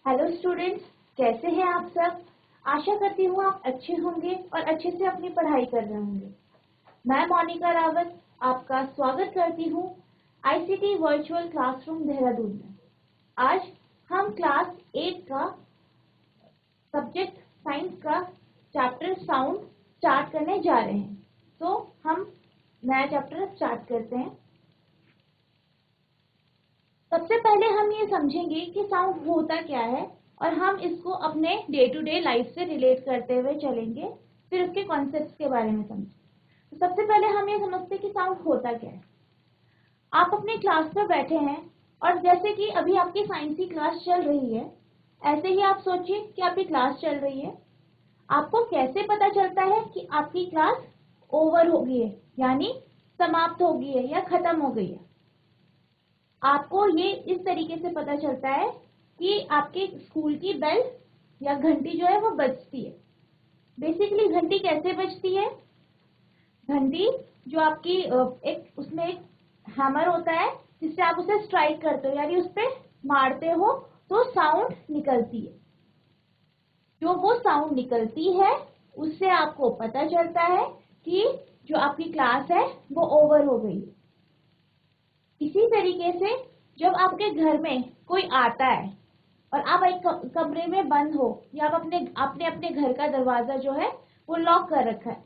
Hello students, कैसे हैं आप सब। आशा करती हूँ आप अच्छे होंगे और अच्छे से अपनी पढ़ाई कर रहे होंगे। मैं मोनिका रावत आपका स्वागत करती हूँ आईसीटी वर्चुअल क्लासरूम देहरादून में। आज हम क्लास 8 का सब्जेक्ट साइंस का चैप्टर साउंड स्टार्ट करने जा रहे हैं। तो हम नया चैप्टर स्टार्ट करते हैं। सबसे पहले हम ये समझेंगे कि साउंड होता क्या है और हम इसको अपने डे टू डे लाइफ से रिलेट करते हुए चलेंगे, फिर उसके कॉन्सेप्ट्स के बारे में समझेंगे। तो सबसे पहले हम ये समझते हैं कि साउंड होता क्या है। आप अपनी क्लास पर बैठे हैं और जैसे कि अभी आपकी साइंस की क्लास चल रही है, ऐसे ही आप सोचिए कि आपकी क्लास चल रही है। आपको कैसे पता चलता है कि आपकी क्लास ओवर हो गई है, यानी समाप्त हो गई है या खत्म हो गई है। आपको ये इस तरीके से पता चलता है कि आपके स्कूल की बेल या घंटी जो है वो बजती है। बेसिकली घंटी कैसे बजती है? घंटी जो आपकी एक उसमें एक हैमर होता है जिससे आप उसे स्ट्राइक करते हो, यानी उस पर मारते हो तो साउंड निकलती है। जो वो साउंड निकलती है उससे आपको पता चलता है कि जो आपकी क्लास है वो ओवर हो गई है। इसी तरीके से जब आपके घर में कोई आता है और आप एक कमरे में बंद हो या आप अपने अपने घर का दरवाजा जो है वो लॉक कर रखा है,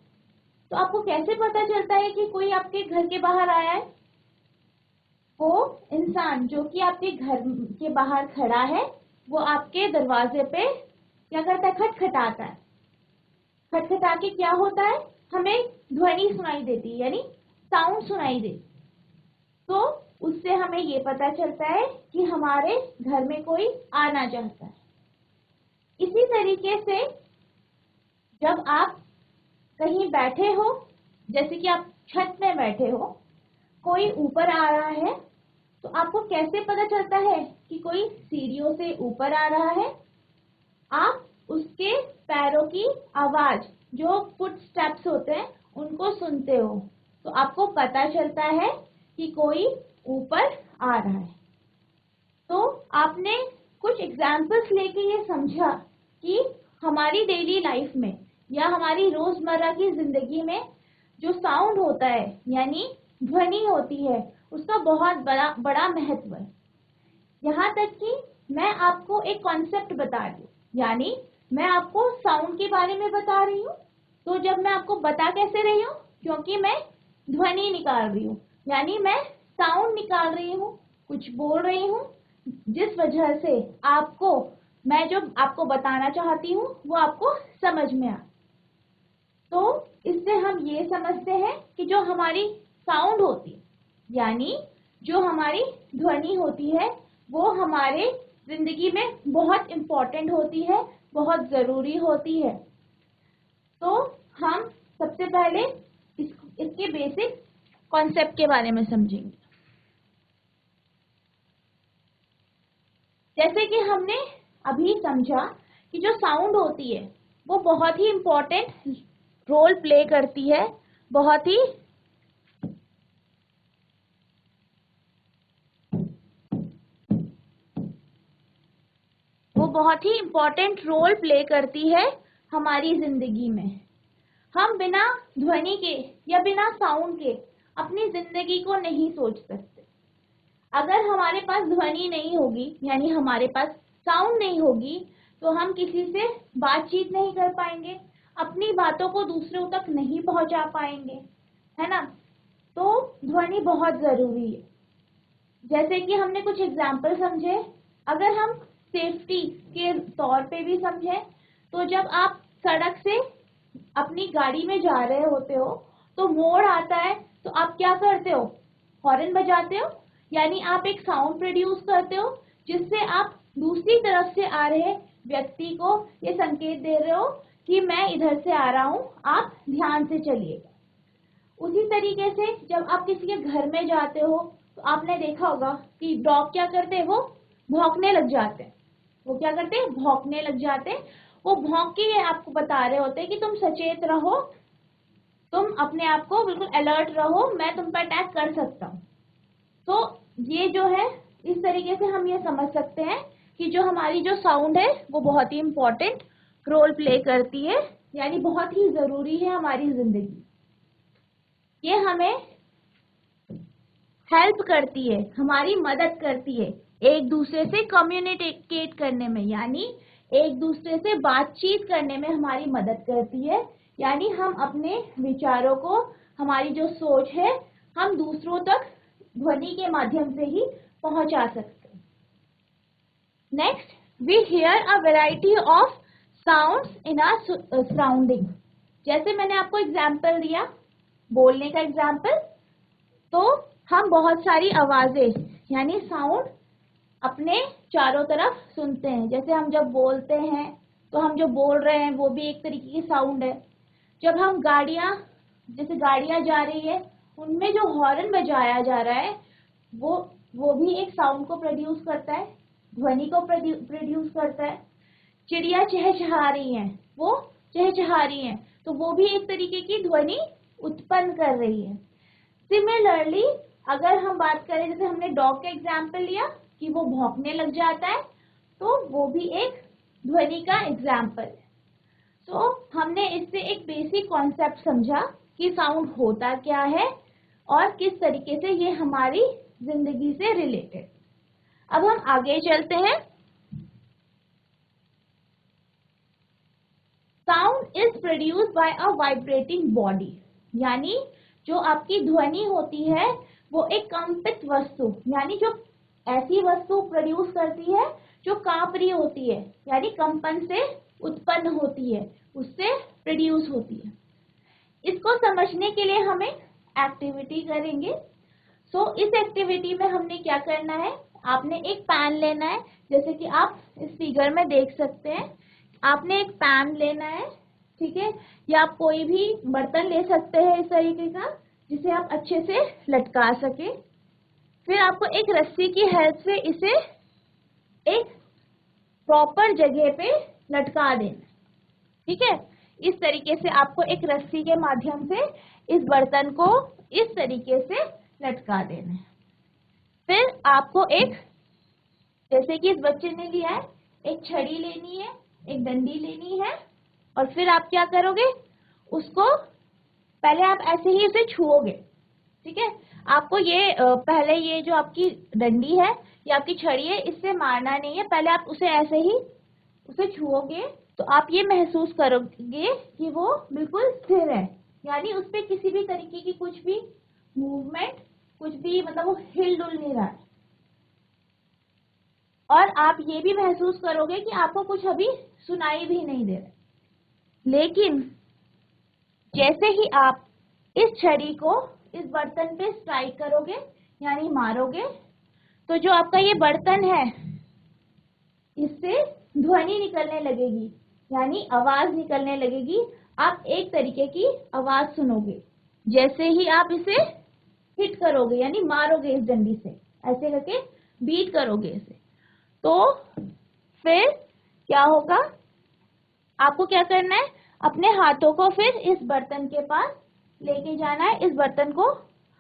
तो आपको कैसे पता चलता है कि कोई आपके घर के बाहर आया है? वो इंसान जो कि आपके घर के बाहर खड़ा है वो आपके दरवाजे पे क्या करता है? खटखटाता है। खटखटा के क्या होता है? हमें ध्वनि सुनाई देती है, यानी साउंड सुनाई देती। तो उससे हमें ये पता चलता है कि हमारे घर में कोई आना चाहता है। इसी तरीके से जब आप कहीं बैठे हो, जैसे कि आप छत में बैठे हो, कोई ऊपर आ रहा है, तो आपको कैसे पता चलता है कि कोई सीढ़ियों से ऊपर आ रहा है? आप उसके पैरों की आवाज, जो फुट स्टेप्स होते हैं, उनको सुनते हो, तो आपको पता चलता है कि कोई ऊपर आ रहा है। तो आपने कुछ एग्जाम्पल्स लेके ये समझा कि हमारी डेली लाइफ में या हमारी रोजमर्रा की जिंदगी में जो साउंड होता है, यानी ध्वनि होती है, उसका बहुत बड़ा बड़ा महत्व है। यहाँ तक कि मैं आपको एक कॉन्सेप्ट बता रही हूँ, यानी मैं आपको साउंड के बारे में बता रही हूँ। तो जब मैं आपको बता कैसे रही हूँ? क्योंकि मैं ध्वनि निकाल रही हूँ, यानी मैं साउंड निकाल रही हूँ, कुछ बोल रही हूँ, जिस वजह से आपको मैं जो आपको बताना चाहती हूँ वो आपको समझ में आ। तो इससे हम ये समझते हैं कि जो हमारी साउंड होती है, यानी जो हमारी ध्वनि होती है, वो हमारे जिंदगी में बहुत इम्पोर्टेंट होती है, बहुत जरूरी होती है। तो हम सबसे पहले इसके बेसिक कॉन्सेप्ट के बारे में समझेंगे। जैसे कि हमने अभी समझा कि जो साउंड होती है वो बहुत ही इम्पोर्टेंट रोल प्ले करती है, बहुत ही इम्पोर्टेंट रोल प्ले करती है हमारी जिंदगी में। हम बिना ध्वनि के या बिना साउंड के अपनी जिंदगी को नहीं सोच सकते। अगर हमारे पास ध्वनि नहीं होगी, यानी हमारे पास साउंड नहीं होगी, तो हम किसी से बातचीत नहीं कर पाएंगे, अपनी बातों को दूसरों तक नहीं पहुंचा पाएंगे, है ना। तो ध्वनि बहुत जरूरी है। जैसे कि हमने कुछ एग्जाम्पल समझे, अगर हम सेफ्टी के तौर पे भी समझे, तो जब आप सड़क से अपनी गाड़ी में जा रहे होते हो तो मोड़ आता है, तो आप क्या करते हो? हॉर्न बजाते हो, यानी आप एक साउंड प्रोड्यूस करते हो जिससे आप दूसरी तरफ से आ रहे व्यक्ति को ये संकेत दे रहे हो कि मैं इधर से आ रहा हूँ, आप ध्यान से चलिएगा। उसी तरीके से जब आप किसी के घर में जाते हो तो आपने देखा होगा कि डॉग क्या करते हैं? वो भौंकने लग जाते हैं। वो क्या करते हैं? भौंकने लग जाते हैं। वो भौंक के आपको बता रहे होते हैं कि तुम सचेत रहो, तुम अपने आप को बिल्कुल अलर्ट रहो, मैं तुम पर अटैक कर सकता हूँ। तो ये जो है, इस तरीके से हम ये समझ सकते हैं कि जो हमारी जो साउंड है वो बहुत ही इम्पोर्टेंट रोल प्ले करती है, यानी बहुत ही ज़रूरी है हमारी ज़िंदगी। ये हमें हेल्प करती है, हमारी मदद करती है एक दूसरे से कम्युनिकेट करने में, यानी एक दूसरे से बातचीत करने में हमारी मदद करती है। यानी हम अपने विचारों को, हमारी जो सोच है, हम दूसरों तक ध्वनि के माध्यम से ही पहुंचा सकते हैं। Next, we hear a variety of sounds in our surrounding. जैसे मैंने आपको एग्जाम्पल दिया, बोलने का एग्जाम्पल, तो हम बहुत सारी आवाजें यानी साउंड अपने चारों तरफ सुनते हैं। जैसे हम जब बोलते हैं तो हम जो बोल रहे हैं वो भी एक तरीके की साउंड है। जब हम जैसे गाड़ियां जा रही है, उनमें जो हॉर्न बजाया जा रहा है वो भी एक साउंड को प्रोड्यूस करता है, ध्वनि को प्रोड्यूस करता है। चिड़िया चहचहा रही हैं, वो चहचहा रही हैं, तो वो भी एक तरीके की ध्वनि उत्पन्न कर रही है। सिमिलरली अगर हम बात करें, जैसे हमने डॉग का एग्जाम्पल लिया कि वो भौंकने लग जाता है, तो वो भी एक ध्वनि का एग्जाम्पल है। तो हमने इससे एक बेसिक कॉन्सेप्ट समझा कि साउंड होता क्या है और किस तरीके से ये हमारी जिंदगी से रिलेटेड। अब हम आगे चलते हैं। Sound is produced by a vibrating body, यानी जो आपकी ध्वनि होती है वो एक कंपित वस्तु, यानी जो ऐसी वस्तु प्रोड्यूस करती है जो कांप रही होती है, यानी कंपन से उत्पन्न होती है, उससे प्रोड्यूस होती है। इसको समझने के लिए हम एक एक्टिविटी करेंगे। सो इस एक्टिविटी में हमने क्या करना है, आपने एक पैन लेना है, जैसे कि आप इस फिगर में देख सकते हैं। आपने एक पैन लेना है, ठीक है, या आप कोई भी बर्तन ले सकते हैं इस तरीके का जिसे आप अच्छे से लटका सके। फिर आपको एक रस्सी की हेल्प से इसे एक प्रॉपर जगह पे लटका देना, ठीक है। इस तरीके से आपको एक रस्सी के माध्यम से इस बर्तन को इस तरीके से लटका देना है। फिर आपको एक, जैसे कि इस बच्चे ने लिया है, एक छड़ी लेनी है, एक डंडी लेनी है, और फिर आप क्या करोगे, उसको पहले आप ऐसे ही उसे छुओगे, ठीक है। आपको ये पहले ये जो आपकी डंडी है या आपकी छड़ी है, इससे मारना नहीं है, पहले आप उसे ऐसे ही उसे छुओगे तो आप ये महसूस करोगे कि वो बिल्कुल स्थिर है, यानी उस पर किसी भी तरीके की कुछ भी मूवमेंट, कुछ भी मतलब वो हिल डुल नहीं रहा है। और आप ये भी महसूस करोगे कि आपको कुछ अभी सुनाई भी नहीं दे रहा। लेकिन जैसे ही आप इस छड़ी को इस बर्तन पे स्ट्राइक करोगे, यानी मारोगे, तो जो आपका ये बर्तन है इससे ध्वनि निकलने लगेगी, यानी आवाज निकलने लगेगी। आप एक तरीके की आवाज सुनोगे जैसे ही आप इसे हिट करोगे, यानी मारोगे इस डंडी से, ऐसे करके बीट करोगे इसे। तो फिर क्या होगा, आपको क्या करना है, अपने हाथों को फिर इस बर्तन के पास लेके जाना है, इस बर्तन को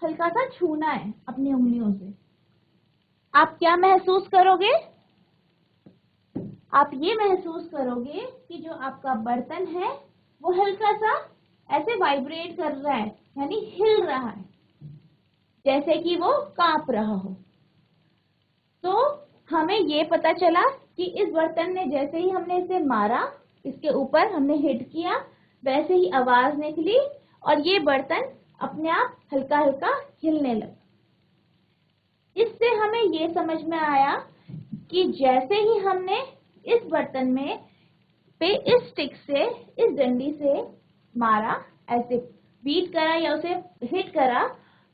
हल्का सा छूना है अपनी उंगलियों से। आप क्या महसूस करोगे, आप ये महसूस करोगे कि जो आपका बर्तन है वो हल्का सा ऐसे वाइब्रेट कर रहा है, यानी हिल रहा है, जैसे कि वो कांप रहा हो। तो हमें ये पता चला कि इस बर्तन ने, जैसे ही हमने इसे मारा, इसके ऊपर हमने हिट किया, वैसे ही आवाज निकली और ये बर्तन अपने आप हल्का हल्का हिलने लगा। इससे हमें ये समझ में आया कि जैसे ही हमने इस बर्तन में पे इस स्टिक से, इस डंडी से मारा, ऐसे बीट करा या उसे हिट करा,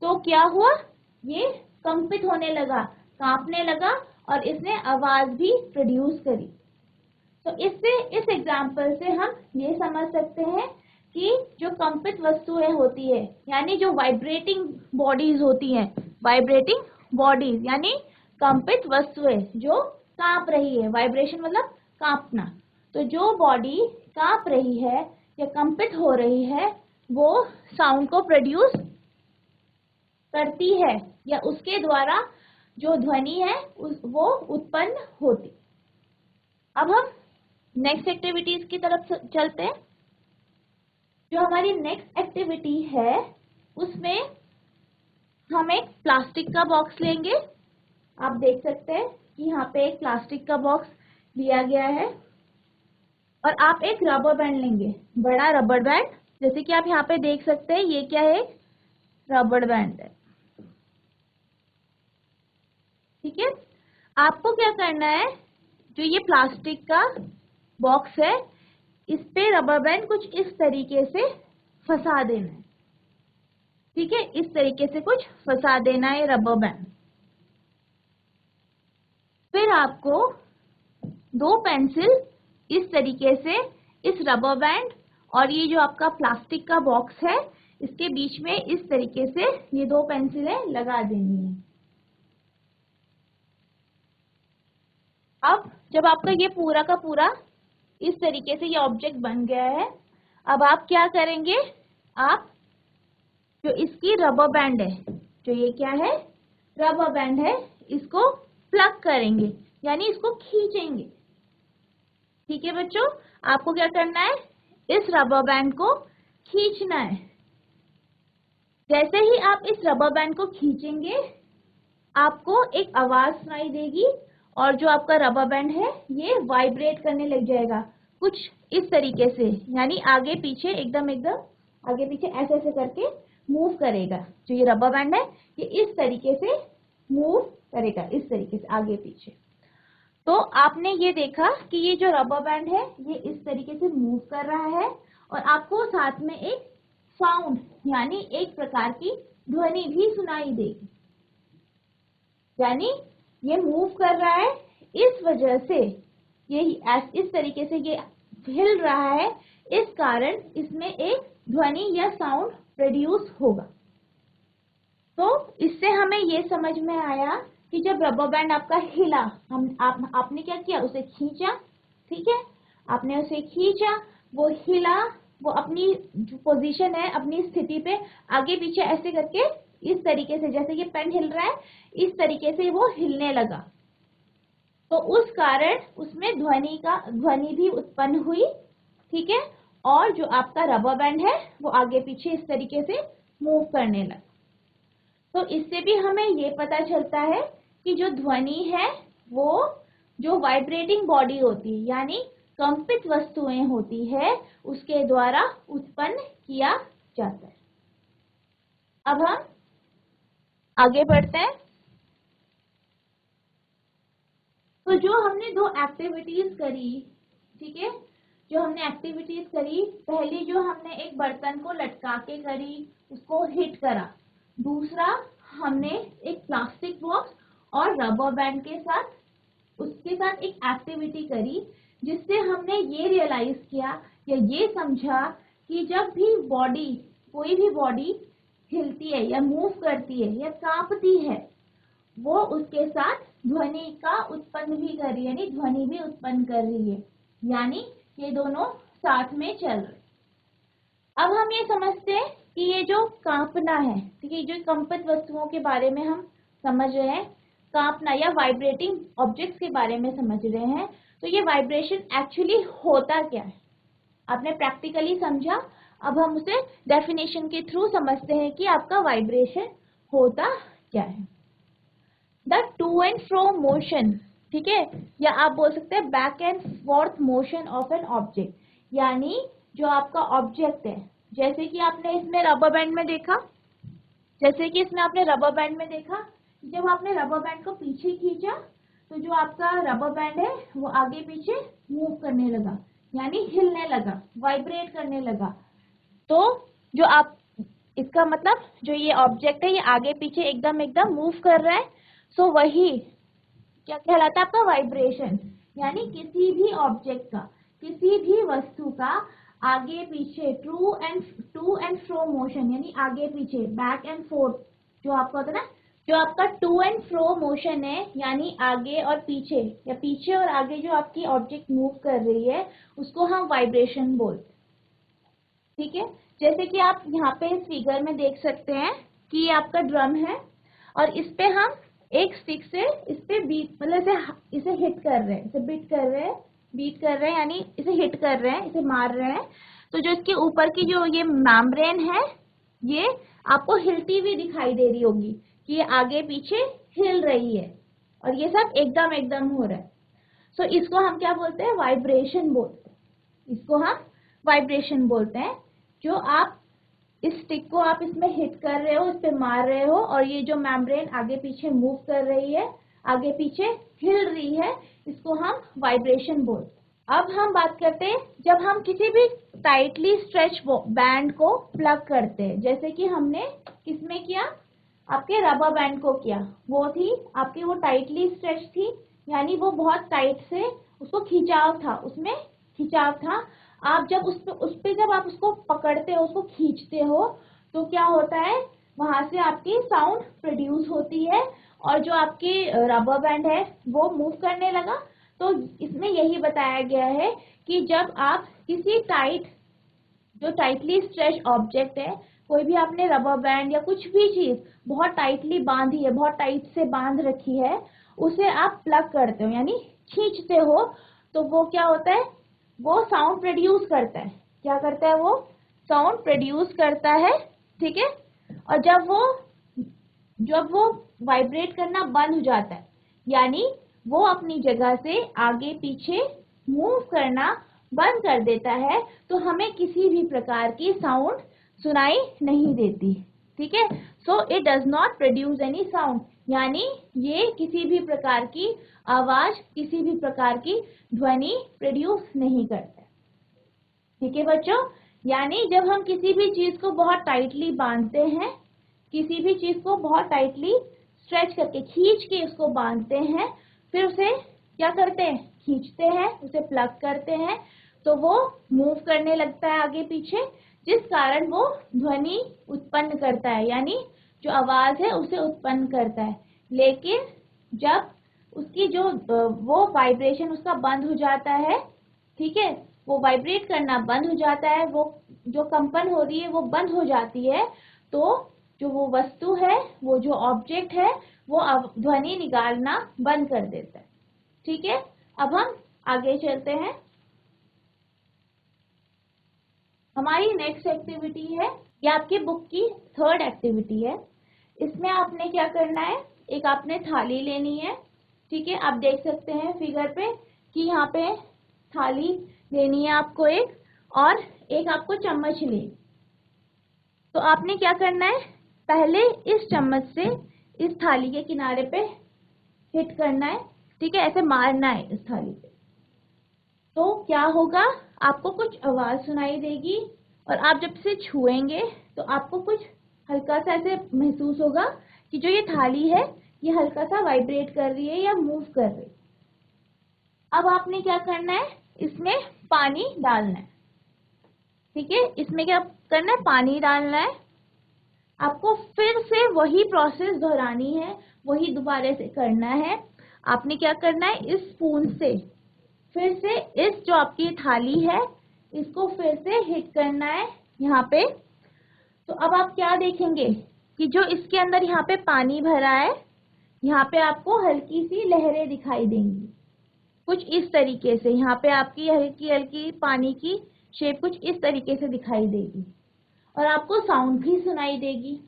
तो क्या हुआ, ये कंपित होने लगा, कांपने लगा और इसने आवाज भी प्रोड्यूस करी। तो इससे, इस एग्जाम्पल से हम ये समझ सकते हैं कि जो कंपित वस्तुएं होती है, यानी जो वाइब्रेटिंग बॉडीज होती हैं, वाइब्रेटिंग बॉडीज यानी कंपित वस्तुएं जो कांप रही है, वाइब्रेशन मतलब कांपना। तो जो बॉडी कांप रही है या कंपित हो रही है, वो साउंड को प्रोड्यूस करती है, या उसके द्वारा जो ध्वनि है वो उत्पन्न होती। अब हम नेक्स्ट एक्टिविटीज की तरफ चलते हैं। जो हमारी नेक्स्ट एक्टिविटी है उसमें हम एक प्लास्टिक का बॉक्स लेंगे। आप देख सकते हैं कि यहाँ पे एक प्लास्टिक का बॉक्स लिया गया है और आप एक रबर बैंड लेंगे, बड़ा रबर बैंड। जैसे कि आप यहाँ पे देख सकते हैं, ये क्या है, रबर बैंड है। ठीक है, आपको क्या करना है, जो ये प्लास्टिक का बॉक्स है इस पे रबर बैंड कुछ इस तरीके से फंसा देना है। ठीक है, इस तरीके से कुछ फंसा देना है रबर बैंड। फिर आपको दो पेंसिल इस तरीके से इस रबर बैंड और ये जो आपका प्लास्टिक का बॉक्स है इसके बीच में इस तरीके से ये दो पेंसिलें लगा देनी है। अब जब आपका ये पूरा का पूरा इस तरीके से ये ऑब्जेक्ट बन गया है, अब आप क्या करेंगे, आप जो इसकी रबर बैंड है, जो ये क्या है, रबर बैंड है, इसको प्लग करेंगे, यानी इसको खींचेंगे। ठीक है बच्चों, आपको क्या करना है, इस रबर बैंड को खींचना है। जैसे ही आप इस रबर बैंड को खींचेंगे आपको एक आवाज सुनाई देगी और जो आपका रबर बैंड है ये वाइब्रेट करने लग जाएगा कुछ इस तरीके से, यानी आगे पीछे एकदम आगे पीछे ऐसे ऐसे करके मूव करेगा। जो ये रबर बैंड है ये इस तरीके से मूव करेगा, इस तरीके से आगे पीछे। तो आपने ये देखा कि ये जो रबर बैंड है ये इस तरीके से मूव कर रहा है और आपको साथ में एक साउंड यानी एक प्रकार की ध्वनि भी सुनाई देगी। यानी ये मूव कर रहा है, इस वजह से ये इस तरीके से ये हिल रहा है, इस कारण इसमें एक ध्वनि या साउंड प्रोड्यूस होगा। तो इससे हमें ये समझ में आया कि जब रबर बैंड आपका हिला, आपने क्या किया, उसे खींचा। ठीक है, आपने उसे खींचा, वो हिला, वो अपनी जो पोजीशन है अपनी स्थिति पे आगे पीछे ऐसे करके इस तरीके से, जैसे ये पेन हिल रहा है इस तरीके से वो हिलने लगा। तो उस कारण उसमें ध्वनि भी उत्पन्न हुई। ठीक है, और जो आपका रबर बैंड है वो आगे पीछे इस तरीके से मूव करने लगा। तो इससे भी हमें ये पता चलता है कि जो ध्वनि है वो जो वाइब्रेटिंग बॉडी होती है यानी कंपित वस्तुएं होती है उसके द्वारा उत्पन्न किया जाता है। अब हम आगे बढ़ते हैं। तो जो हमने दो एक्टिविटीज करी, ठीक है, जो हमने एक्टिविटीज करी, पहली जो हमने एक बर्तन को लटका के करी, उसको हिट करा। दूसरा हमने एक प्लास्टिक बॉक्स और रबर बैंड के साथ उसके साथ एक एक्टिविटी करी जिससे हमने ये रियलाइज किया या ये समझा कि जब भी बॉडी, कोई भी बॉडी हिलती है या मूव करती है या कांपती है वो उसके साथ ध्वनि का उत्पन्न भी कर रही है, यानी ध्वनि भी उत्पन्न कर रही है, यानी ये दोनों साथ में चल रहे। अब हम ये समझते हैं कि ये जो कांपना है, ठीक है, जो कंपित वस्तुओं के बारे में हम समझ रहे हैं, कांपना या वाइब्रेटिंग ऑब्जेक्ट्स के बारे में समझ रहे हैं, तो ये वाइब्रेशन एक्चुअली होता क्या है आपने प्रैक्टिकली समझा। अब हम उसे डेफिनेशन के थ्रू समझते हैं कि आपका वाइब्रेशन होता क्या है। The two and fro motion, ठीक है, या आप बोल सकते हैं back and fourth motion of an object, यानी जो आपका ऑब्जेक्ट है, जैसे कि आपने इसमें रबर बैंड में देखा, जब आपने रबर बैंड को पीछे खींचा तो जो आपका रबर बैंड है वो आगे पीछे मूव करने लगा, यानी हिलने लगा, वाइब्रेट करने लगा। तो जो आप, इसका मतलब जो ये ऑब्जेक्ट है ये आगे पीछे एकदम मूव कर रहा है, सो वही क्या कहलाता है आपका वाइब्रेशन। यानी किसी भी ऑब्जेक्ट का, किसी भी वस्तु का आगे पीछे टू एंड फ्रो मोशन, यानी आगे पीछे बैक एंड फोर्थ, जो आपका होता है ना, जो आपका टू एंड फ्रो मोशन है यानी आगे और पीछे या पीछे और आगे जो आपकी ऑब्जेक्ट मूव कर रही है उसको हम वाइब्रेशन बोलते हैं। ठीक है, जैसे कि आप यहाँ पे इस फिगर में देख सकते हैं कि ये आपका ड्रम है और इस पे हम एक स्टिक से इस पे बीट, मतलब इसे हिट कर रहे हैं, इसे बीट कर रहे हैं, बीट कर रहे हैं यानी इसे हिट कर रहे हैं, इसे मार रहे हैं, तो जो इसके ऊपर की जो ये मेम्ब्रेन है ये आपको हिलती हुई दिखाई दे रही होगी कि ये आगे पीछे हिल रही है और ये सब एकदम एकदम हो रहा है। सो इसको हम क्या बोलते हैं? वाइब्रेशन बोलते हैं। इसको हम वाइब्रेशन बोलते हैं। जो आप इस स्टिक को आप इसमें हिट कर रहे हो, इस पे मार रहे हो और ये जो मेम्ब्रेन आगे पीछे मूव कर रही है, आगे पीछे हिल रही है, इसको हम वाइब्रेशन बोलते हैं। अब हम बात करते हैं जब हम किसी भी टाइटली स्ट्रेच बैंड को प्लग करते हैं, जैसे कि हमने किसमें किया? आपके रबर बैंड को किया। वो थी आपकी, वो टाइटली स्ट्रेच थी यानी वो बहुत टाइट से उसको खिंचाव था, उसमें खिंचाव था। आप जब उस पे जब आप उसको पकड़ते हो, उसको खींचते हो, तो क्या होता है? वहां से आपकी साउंड प्रोड्यूस होती है और जो आपकी रबर बैंड है वो मूव करने लगा। तो इसमें यही बताया गया है कि जब आप किसी जो टाइटली स्ट्रेच ऑब्जेक्ट है, कोई भी आपने रबर बैंड या कुछ भी चीज बहुत टाइटली बांधी है, बहुत टाइट से बांध रखी है, उसे आप प्लग करते हो यानी खींचते हो, तो वो क्या होता है? वो साउंड प्रोड्यूस करता है। क्या करता है? वो साउंड प्रोड्यूस करता है, ठीक है। और जब वो वाइब्रेट करना बंद हो जाता है यानी वो अपनी जगह से आगे पीछे मूव करना बंद कर देता है, तो हमें किसी भी प्रकार की साउंड सुनाई नहीं देती, ठीक है। So it does not produce any sound, यानी ये किसी भी प्रकार की आवाज, किसी भी प्रकार की ध्वनि प्रोड्यूस नहीं करता, ठीक है बच्चों। यानी जब हम किसी भी चीज को बहुत टाइटली बांधते हैं, किसी भी चीज को बहुत टाइटली स्ट्रेच करके खींच के उसको बांधते हैं, फिर उसे क्या करते हैं? खींचते हैं, उसे प्लग करते हैं, तो वो मूव करने लगता है आगे पीछे, जिस कारण वो ध्वनि उत्पन्न करता है यानी जो आवाज है उसे उत्पन्न करता है। लेकिन जब उसकी जो वो वाइब्रेशन उसका बंद हो जाता है, ठीक है, वो वाइब्रेट करना बंद हो जाता है, वो जो कंपन हो रही है वो बंद हो जाती है, तो जो वो वस्तु है, वो जो ऑब्जेक्ट है, वो ध्वनि निकालना बंद कर देता है, ठीक है। अब हम आगे चलते हैं। हमारी नेक्स्ट एक्टिविटी है, ये आपकी बुक की थर्ड एक्टिविटी है। इसमें आपने क्या करना है? एक आपने थाली लेनी है, ठीक है। आप देख सकते हैं फिगर पे कि यहाँ पे थाली लेनी है आपको एक, और एक आपको चम्मच ले। तो आपने क्या करना है? पहले इस चम्मच से इस थाली के किनारे पे हिट करना है, ठीक है, ऐसे मारना है इस थाली पे। तो क्या होगा? आपको कुछ आवाज सुनाई देगी और आप जब से छुएंगे तो आपको कुछ हल्का सा ऐसे महसूस होगा कि जो ये थाली है ये हल्का सा वाइब्रेट कर रही है या मूव कर रही है। अब आपने क्या करना है? इसमें पानी डालना है, ठीक है। इसमें क्या करना है? पानी डालना है। आपको फिर से वही प्रोसेस दोहरानी है, वही दोबारा से करना है। आपने क्या करना है? इस स्पून से फिर से इस जो आपकी थाली है इसको फिर से हिट करना है यहाँ पे। तो अब आप क्या देखेंगे कि जो इसके अंदर यहाँ पे पानी भरा है, यहाँ पे आपको हल्की सी लहरें दिखाई देंगी, कुछ इस तरीके से। यहाँ पे आपकी हल्की हल्की पानी की शेप कुछ इस तरीके से दिखाई देगी और आपको साउंड भी सुनाई देगी।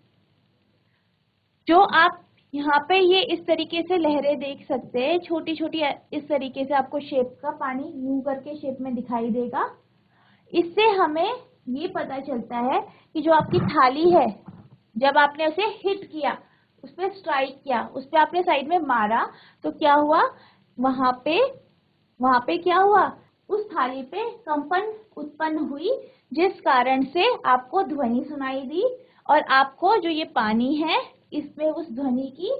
जो आप यहाँ पे ये इस तरीके से लहरें देख सकते हैं, छोटी छोटी इस तरीके से आपको शेप का पानी यूं करके शेप में दिखाई देगा। इससे हमें ये पता चलता है कि जो आपकी थाली है, जब आपने उसे हिट किया, उस पर स्ट्राइक किया, उस पर आपने साइड में मारा, तो क्या हुआ? वहां पे क्या हुआ? उस थाली पे कंपन उत्पन्न हुई, जिस कारण से आपको ध्वनि सुनाई दी और आपको जो ये पानी है इसमें उस ध्वनि की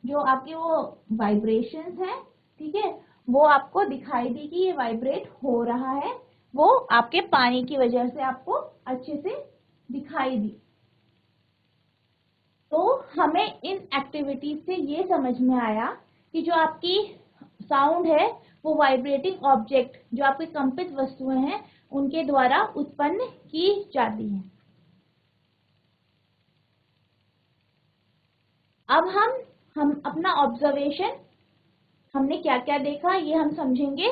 जो आपके वो वाइब्रेशंस है, ठीक है, वो आपको दिखाई दी कि ये वाइब्रेट हो रहा है। वो आपके पानी की वजह से आपको अच्छे से दिखाई दी। तो हमें इन एक्टिविटीज से ये समझ में आया कि जो आपकी साउंड है वो वाइब्रेटिंग ऑब्जेक्ट, जो आपकी कंपित वस्तुएं हैं, उनके द्वारा उत्पन्न की जाती है। अब हम अपना ऑब्जर्वेशन, हमने क्या क्या देखा ये हम समझेंगे।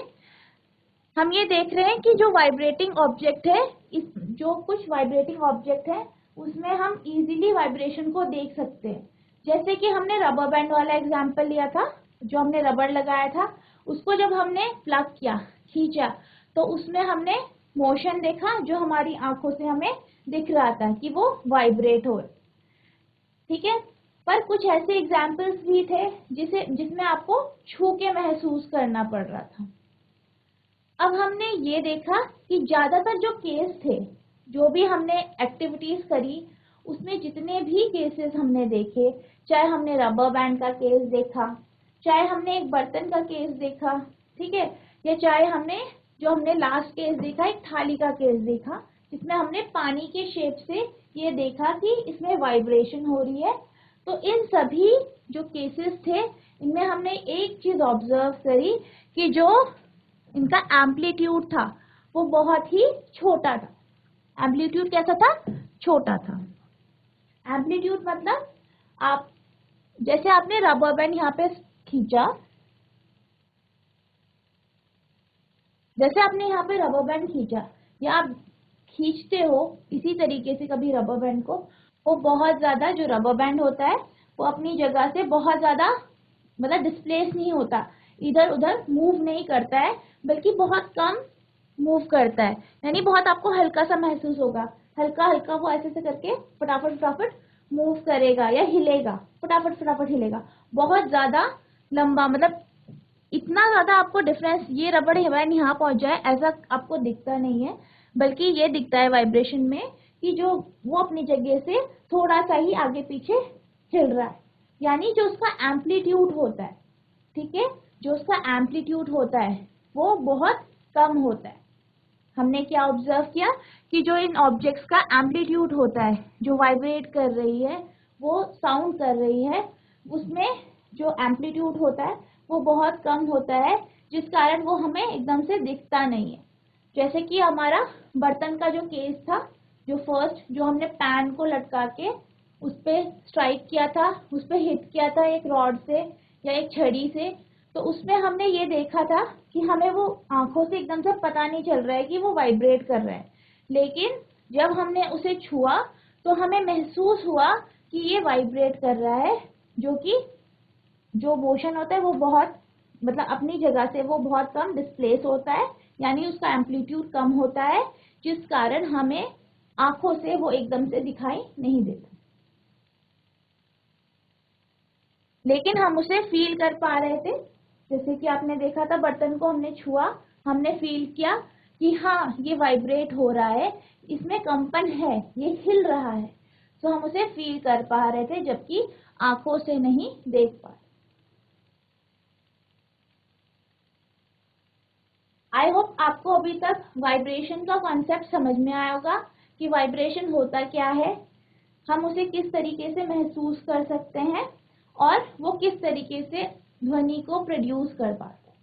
हम ये देख रहे हैं कि जो वाइब्रेटिंग ऑब्जेक्ट है, इस जो कुछ वाइब्रेटिंग ऑब्जेक्ट है उसमें हम इजीली वाइब्रेशन को देख सकते हैं। जैसे कि हमने रबर बैंड वाला एग्जांपल लिया था, जो हमने रबर लगाया था, उसको जब हमने प्लग किया, खींचा, तो उसमें हमने मोशन देखा जो हमारी आंखों से हमें दिख रहा था कि वो वाइब्रेट हो। ठीक है, पर कुछ ऐसे एग्जाम्पल्स भी थे जिसमें आपको छू के महसूस करना पड़ रहा था। अब हमने ये देखा कि ज्यादातर जो केस थे, जो भी हमने एक्टिविटीज करी, उसमें जितने भी केसेस हमने देखे, चाहे हमने रबर बैंड का केस देखा, चाहे हमने एक बर्तन का केस देखा, ठीक है, या चाहे हमने लास्ट केस देखा, एक थाली का केस देखा, जिसमें हमने पानी के शेप से ये देखा कि इसमें वाइब्रेशन हो रही है। तो इन सभी जो केसेस थे, इनमें हमने एक चीज ऑब्जर्व करी कि जो इनका एम्पलीट्यूड था वो बहुत ही छोटा था। एम्पलीट्यूड कैसा था? छोटा था। एम्पलीट्यूड मतलब आप जैसे आपने रबर बैंड यहाँ पे खींचा, जैसे आपने यहाँ पे रबर बैंड खींचा या आप खींचते हो इसी तरीके से कभी रबर बैंड को, वो बहुत ज्यादा, जो रबर बैंड होता है वो अपनी जगह से बहुत ज्यादा मतलब डिस्प्लेस नहीं होता, इधर उधर मूव नहीं करता है, बल्कि बहुत कम मूव करता है। यानी बहुत आपको हल्का सा महसूस होगा, हल्का हल्का वो ऐसे करके फटाफट फटाफट मूव करेगा या हिलेगा, फटाफट फटाफट हिलेगा। बहुत ज्यादा लंबा, मतलब इतना ज्यादा आपको डिफरेंस, ये रबड़ बैंड यहाँ पहुंच जाए ऐसा आपको दिखता नहीं है, बल्कि ये दिखता है वाइब्रेशन में कि जो वो अपनी जगह से थोड़ा सा ही आगे पीछे हिल रहा है। यानी जो उसका एम्पलीट्यूड होता है, ठीक है, जो उसका एम्पलीट्यूड होता है वो बहुत कम होता है। हमने क्या ऑब्जर्व किया कि जो इन ऑब्जेक्ट्स का एम्पलीट्यूड होता है, जो वाइब्रेट कर रही है, वो साउंड कर रही है, उसमें जो एम्पलीट्यूड होता है वो बहुत कम होता है, जिस कारण वो हमें एकदम से दिखता नहीं है। जैसे कि हमारा बर्तन का जो केस था, जो फर्स्ट जो हमने पैन को लटका के उस पे स्ट्राइक किया था, उस पे हिट किया था एक रॉड से या एक छड़ी से, तो उसमें हमने ये देखा था कि हमें वो आंखों से एकदम से पता नहीं चल रहा है कि वो वाइब्रेट कर रहा है, लेकिन जब हमने उसे छुआ तो हमें महसूस हुआ कि ये वाइब्रेट कर रहा है, जो कि जो मोशन होता है वो बहुत, मतलब अपनी जगह से वो बहुत कम डिस्प्लेस होता है, यानी उसका एम्पलीट्यूड कम होता है, जिस कारण हमें आंखों से वो एकदम से दिखाई नहीं देता, लेकिन हम उसे फील कर पा रहे थे। जैसे कि आपने देखा था, बर्तन को हमने छुआ, हमने फील किया कि हाँ ये वाइब्रेट हो रहा है, इसमें कंपन है, ये हिल रहा है, तो हम उसे फील कर पा रहे थे, जबकि आंखों से नहीं देख पा रहे। आई होप आपको अभी तक वाइब्रेशन का कॉन्सेप्ट समझ में आया होगा कि वाइब्रेशन होता क्या है, हम उसे किस तरीके से महसूस कर सकते हैं, और वो किस तरीके से ध्वनि को प्रोड्यूस कर पाते हैं।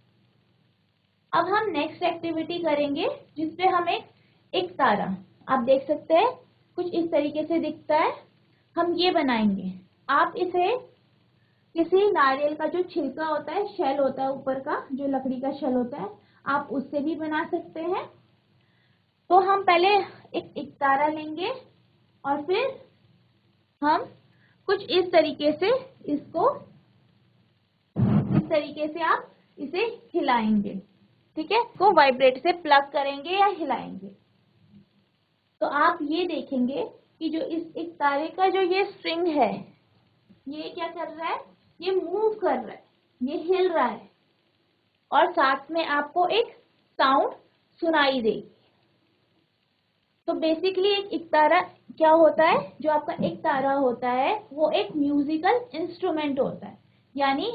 अब हम नेक्स्ट एक्टिविटी करेंगे, जिसपे हम एक तारा, आप देख सकते हैं कुछ इस तरीके से दिखता है, हम ये बनाएंगे। आप इसे किसी नारियल का जो छिलका होता है, शेल होता है ऊपर का, जो लकड़ी का शेल होता है, आप उससे भी बना सकते हैं। तो हम पहले एक तारा लेंगे और फिर हम कुछ इस तरीके से इसको, इस तरीके से आप इसे हिलाएंगे, ठीक है, को वाइब्रेट से प्लग करेंगे या हिलाएंगे। तो आप ये देखेंगे कि जो इस एक तारे का जो ये स्ट्रिंग है, ये क्या कर रहा है, ये मूव कर रहा है, ये हिल रहा है, और साथ में आपको एक साउंड सुनाई देगी। तो बेसिकली एक इकतारा क्या होता है, जो आपका एक तारा होता है वो एक म्यूजिकल इंस्ट्रूमेंट होता है, यानी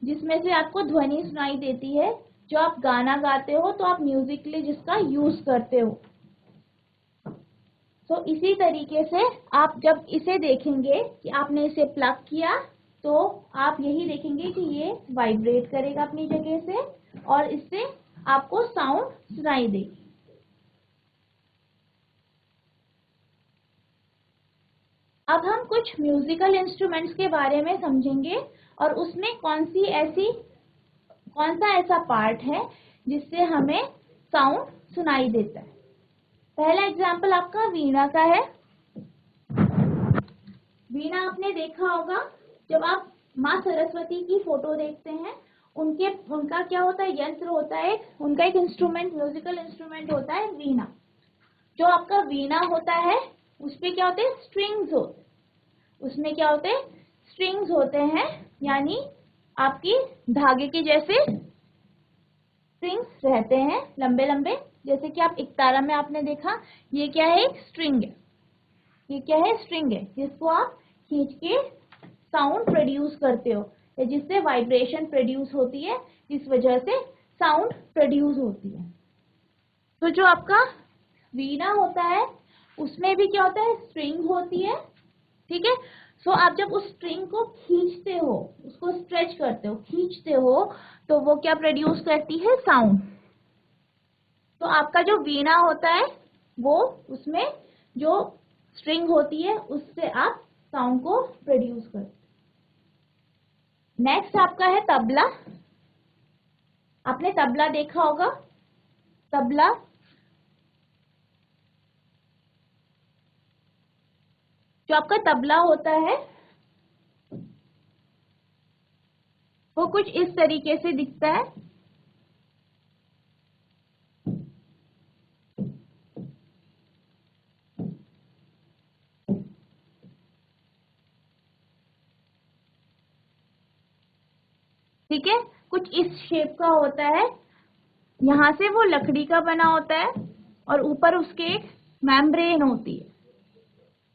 जिसमें से आपको ध्वनि सुनाई देती है, जो आप गाना गाते हो तो आप म्यूजिकली जिसका यूज करते हो। तो इसी तरीके से आप जब इसे देखेंगे कि आपने इसे प्लग किया, तो आप यही देखेंगे कि ये वाइब्रेट करेगा अपनी जगह से, और इससे आपको साउंड सुनाई देगी। अब हम कुछ म्यूजिकल इंस्ट्रूमेंट्स के बारे में समझेंगे, और उसमें कौन सा ऐसा पार्ट है जिससे हमें साउंड सुनाई देता है। पहला एग्जाम्पल आपका वीणा का है। वीणा आपने देखा होगा, जब आप माँ सरस्वती की फोटो देखते हैं, उनका क्या होता है, यंत्र होता है, उनका एक इंस्ट्रूमेंट, म्यूजिकल इंस्ट्रूमेंट होता है वीणा। जो आपका वीणा होता है उसपे क्या होते हैं, स्ट्रिंग्स होते हैं। उसमें क्या होते हैं, स्ट्रिंग्स होते हैं, यानी आपकी धागे के जैसे स्ट्रिंग्स रहते हैं, लंबे लंबे। जैसे कि आप एकतारा में आपने देखा, ये क्या है, एक स्ट्रिंग है। ये क्या है, स्ट्रिंग है, जिसको आप खींच के साउंड प्रोड्यूस करते हो, या जिससे वाइब्रेशन प्रोड्यूस होती है, इस वजह से साउंड प्रोड्यूस होती है। तो जो आपका वीणा होता है उसमें भी क्या होता है, स्ट्रिंग होती है, ठीक है। सो आप जब उस स्ट्रिंग को खींचते हो, उसको स्ट्रेच करते हो, खींचते हो, तो वो क्या प्रोड्यूस करती है, साउंड। तो आपका जो वीणा होता है वो, उसमें जो स्ट्रिंग होती है उससे आप साउंड को प्रोड्यूस करते हो। नेक्स्ट आपका है तबला। आपने तबला देखा होगा। तबला, जो आपका तबला होता है वो कुछ इस तरीके से दिखता है। ठीक है, कुछ इस शेप का होता है। यहाँ से वो लकड़ी का बना होता है और ऊपर उसके एक मेम्ब्रेन होती है।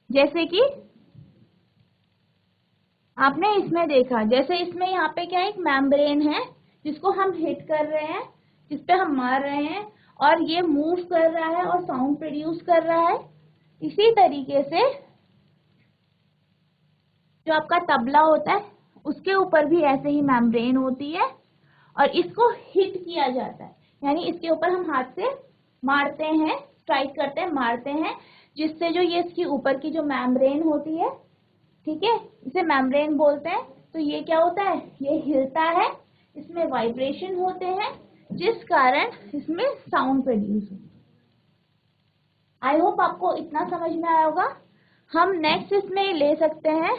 जैसे कि आपने इसमें देखा, जैसे इसमें यहाँ पे क्या है, एक मेम्ब्रेन है जिसको हम हिट कर रहे हैं, जिसपे हम मार रहे हैं, और ये मूव कर रहा है और साउंड प्रोड्यूस कर रहा है। इसी तरीके से जो आपका तबला होता है उसके ऊपर भी ऐसे ही मेम्ब्रेन होती है, और इसको हिट किया जाता है, यानी इसके ऊपर हम हाथ से मारते हैं, स्ट्राइक करते हैं, मारते हैं, जिससे जो ये इसकी ऊपर की जो मेम्ब्रेन होती है, ठीक है, इसे मेम्ब्रेन बोलते हैं। तो ये क्या होता है, ये हिलता है, इसमें वाइब्रेशन होते हैं, जिस कारण इसमें साउंड प्रोड्यूस होता है। आई होप आपको इतना समझ में आया होगा। हम नेक्स्ट इसमें ले सकते हैं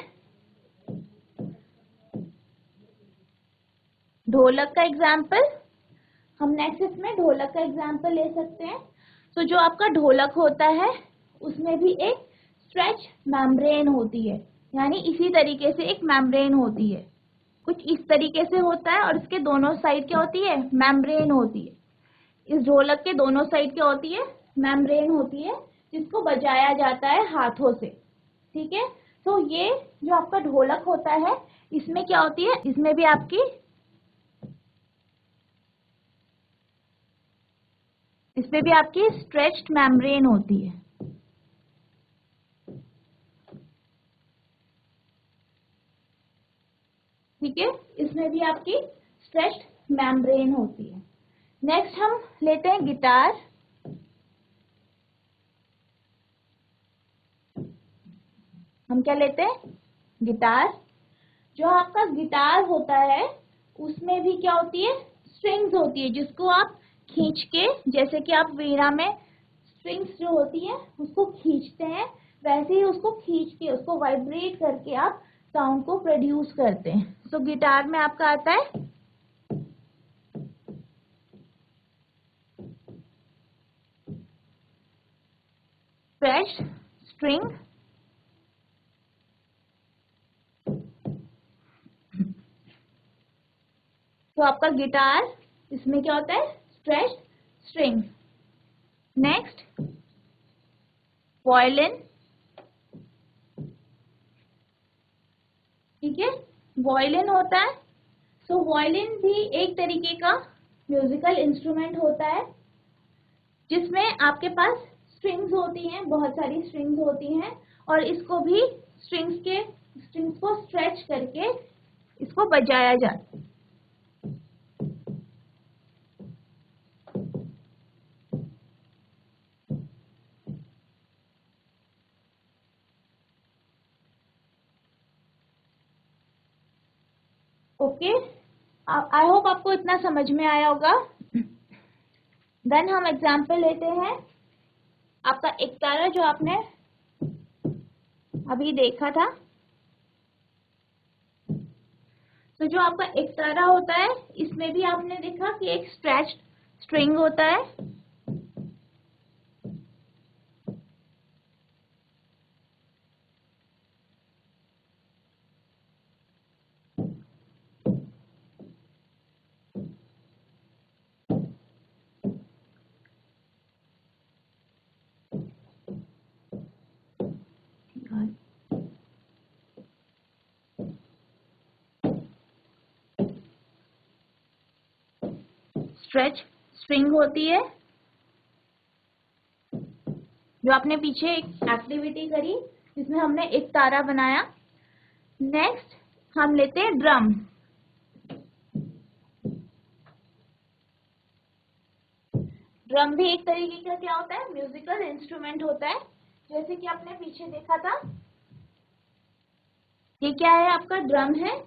ढोलक का एग्जाम्पल। हम नेक्स्ट इसमें ढोलक का एग्जाम्पल ले सकते हैं। तो जो आपका ढोलक होता है उसमें भी एक स्ट्रेच मेम्ब्रेन होती है, यानी इसी तरीके से एक मेम्ब्रेन होती है, कुछ इस तरीके से होता है, और इसके दोनों साइड क्या होती है, मेम्ब्रेन होती है। इस ढोलक के दोनों साइड क्या होती है, मेम्ब्रेन होती है, जिसको बजाया जाता है हाथों से, ठीक है। तो ये जो आपका ढोलक होता है इसमें क्या होती है, इसमें भी आपकी, इसमें भी आपकी स्ट्रेच्ड मेम्ब्रेन होती है, ठीक है। इसमें भी आपकी स्ट्रेच्ड मेम्ब्रेन होती है। नेक्स्ट हम लेते हैं गिटार। हम क्या लेते हैं, गिटार। जो आपका गिटार होता है उसमें भी क्या होती है, स्ट्रिंग्स होती है, जिसको आप खींच के, जैसे कि आप वीणा में स्ट्रिंग्स जो होती है उसको खींचते हैं, वैसे ही उसको खींच के, उसको वाइब्रेट करके आप साउंड को प्रोड्यूस करते हैं। तो गिटार में आपका आता है फ्रेश स्ट्रिंग, तो आपका गिटार, इसमें क्या होता है, स्ट्रेच स्ट्रिंग। नेक्स्ट वायलिन, ठीक है, वायलिन होता है। सो वायलिन भी एक तरीके का म्यूजिकल इंस्ट्रूमेंट होता है, जिसमें आपके पास स्ट्रिंग्स होती हैं, बहुत सारी स्ट्रिंग्स होती हैं, और इसको भी स्ट्रिंग्स को स्ट्रेच करके इसको बजाया जाता है। ओके, आई होप आपको इतना समझ में आया होगा। देन हम एग्जाम्पल लेते हैं आपका एकतारा जो आपने अभी देखा था। तो जो आपका एकतारा होता है इसमें भी आपने देखा कि एक स्ट्रेच्ड स्ट्रिंग होता है। स्ट्रेच स्ट्रिंग होती है जो आपने पीछे एक एक्टिविटी करी जिसमें हमने एक तारा बनाया। नेक्स्ट हम लेते हैं ड्रम। ड्रम भी एक तरीके का क्या होता है, म्यूजिकल इंस्ट्रूमेंट होता है। जैसे कि आपने पीछे देखा था, ये क्या है, आपका ड्रम है।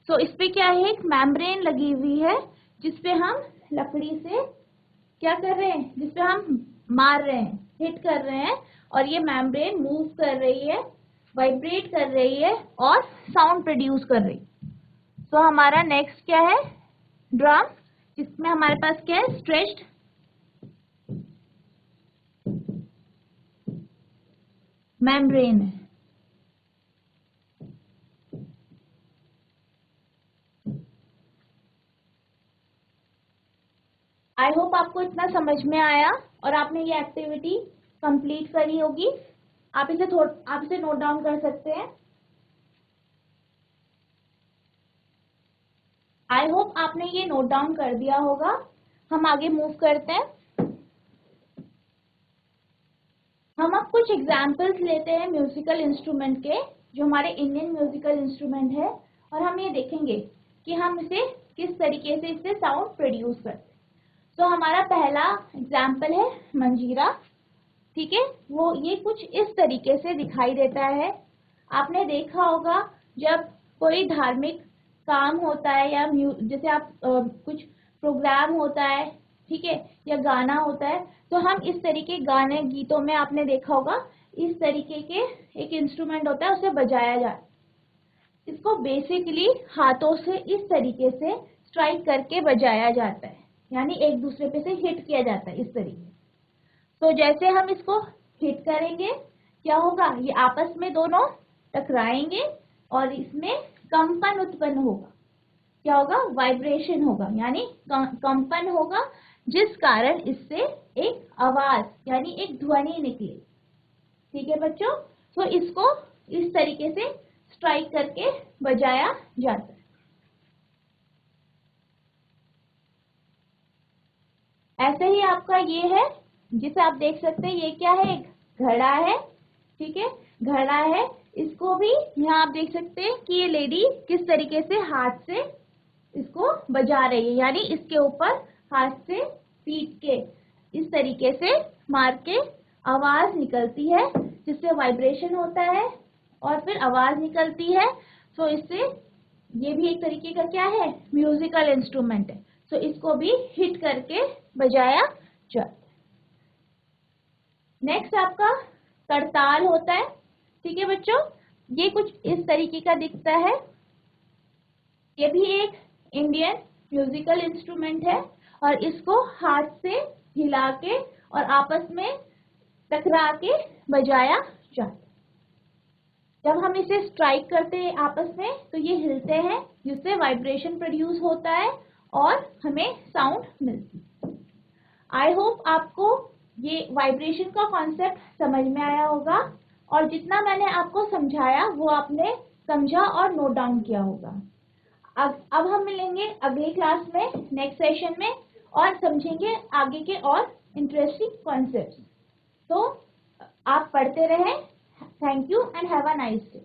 सो इस पे क्या है, एक मेम्ब्रेन लगी हुई है जिसपे हम लकड़ी से क्या कर रहे हैं, जिसपे हम मार रहे हैं, हिट कर रहे हैं, और ये मेम्ब्रेन मूव कर रही है, वाइब्रेट कर रही है और साउंड प्रोड्यूस कर रही है। तो हमारा नेक्स्ट क्या है, ड्रम, जिसमें हमारे पास क्या है, स्ट्रेच्ड मेम्ब्रेन है। आई होप आपको इतना समझ में आया और आपने ये एक्टिविटी कंप्लीट करी होगी। आप इसे नोट डाउन कर सकते हैं। आई होप आपने ये नोट डाउन कर दिया होगा। हम आगे मूव करते हैं। हम अब कुछ एग्जाम्पल्स लेते हैं म्यूजिकल इंस्ट्रूमेंट के, जो हमारे इंडियन म्यूजिकल इंस्ट्रूमेंट है, और हम ये देखेंगे कि हम इसे किस तरीके से इससे साउंड प्रोड्यूस करते हैं। तो हमारा पहला एग्जाम्पल है मंजीरा। ठीक है, वो ये कुछ इस तरीके से दिखाई देता है। आपने देखा होगा जब कोई धार्मिक काम होता है या जैसे आप कुछ प्रोग्राम होता है, ठीक है, या गाना होता है, तो हम इस तरीके गाने गीतों में आपने देखा होगा इस तरीके के एक इंस्ट्रूमेंट होता है, उसे बजाया जाता है। इसको बेसिकली हाथों से इस तरीके से स्ट्राइक करके बजाया जाता है, यानी एक दूसरे पे से हिट किया जाता है इस तरीके। तो जैसे हम इसको हिट करेंगे क्या होगा, ये आपस में दोनों टकराएंगे और इसमें कंपन उत्पन्न होगा। क्या होगा, वाइब्रेशन होगा, यानी कंपन होगा, जिस कारण इससे एक आवाज यानी एक ध्वनि निकले। ठीक है बच्चों, तो इसको इस तरीके से स्ट्राइक करके बजाया जाता है। ऐसे ही आपका ये है, जिसे आप देख सकते हैं, ये क्या है, एक घड़ा है। ठीक है, घड़ा है, इसको भी यहाँ आप देख सकते हैं कि ये लेडी किस तरीके से हाथ से इसको बजा रही है, यानी इसके ऊपर हाथ से पीट के इस तरीके से मार के आवाज निकलती है, जिससे वाइब्रेशन होता है और फिर आवाज निकलती है। तो इससे ये भी एक तरीके का क्या है, म्यूजिकल इंस्ट्रूमेंट है। तो इसको भी हिट करके बजाया जाता है। नेक्स्ट आपका करताल होता है। ठीक है बच्चों, ये कुछ इस तरीके का दिखता है। ये भी एक इंडियन म्यूजिकल इंस्ट्रूमेंट है और इसको हाथ से हिला के और आपस में टकरा के बजाया जाता है। जब हम इसे स्ट्राइक करते हैं आपस में तो ये हिलते हैं, जिससे वाइब्रेशन प्रोड्यूस होता है और हमें साउंड मिलती है। आई होप आपको ये वाइब्रेशन का कॉन्सेप्ट समझ में आया होगा और जितना मैंने आपको समझाया वो आपने समझा और नोट डाउन किया होगा। अब हम मिलेंगे अगली क्लास में, नेक्स्ट सेशन में, और समझेंगे आगे के और इंटरेस्टिंग कॉन्सेप्ट्स। तो आप पढ़ते रहें। Thank you and have a nice day.